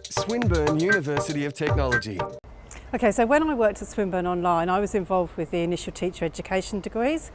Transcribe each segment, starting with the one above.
Swinburne University of Technology. Okay, so when I worked at Swinburne Online, I was involved with the initial teacher education degrees.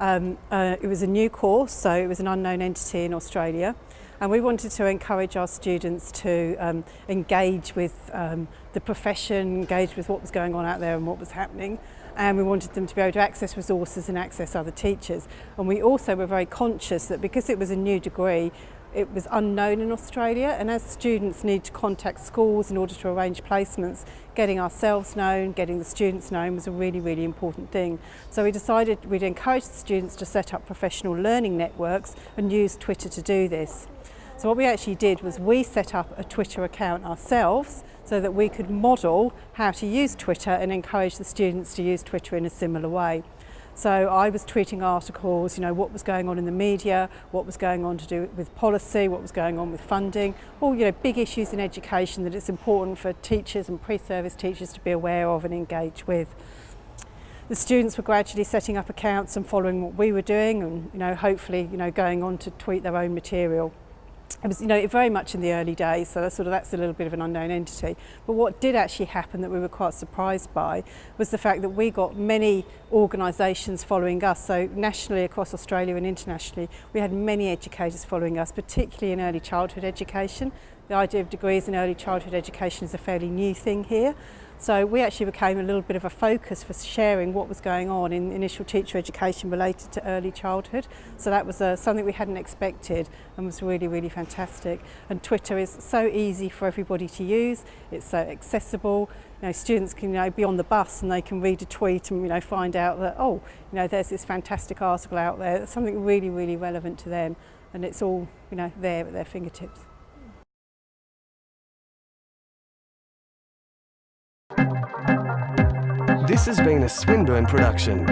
It was a new course, so it was an unknown entity in Australia, and we wanted to encourage our students to engage with the profession, engage with what was going on out there and what was happening, and we wanted them to be able to access resources and access other teachers. And we also were very conscious that because it was a new degree, it was unknown in Australia, and as students need to contact schools in order to arrange placements, getting ourselves known, getting the students known was a really, really important thing. So we decided we'd encourage the students to set up professional learning networks and use Twitter to do this. So what we actually did was we set up a Twitter account ourselves so that we could model how to use Twitter and encourage the students to use Twitter in a similar way. So I was tweeting articles, what was going on in the media, what was going on to do with policy, what was going on with funding, all big issues in education that it's important for teachers and pre-service teachers to be aware of and engage with. The students were gradually setting up accounts and following what we were doing, and hopefully going on to tweet their own material. It was very much in the early days, so that's a little bit of an unknown entity. But what did actually happen that we were quite surprised by was the fact that we got many organisations following us. So nationally across Australia and internationally, we had many educators following us, particularly in early childhood education. The idea of degrees in early childhood education is a fairly new thing here. So we actually became a little bit of a focus for sharing what was going on in initial teacher education related to early childhood. So that was something we hadn't expected and was really, really fantastic. And Twitter is so easy for everybody to use. It's so accessible. Students can be on the bus and they can read a tweet and find out that there's this fantastic article out there. That's something really, really relevant to them, and it's all there at their fingertips. This has been a Swinburne production.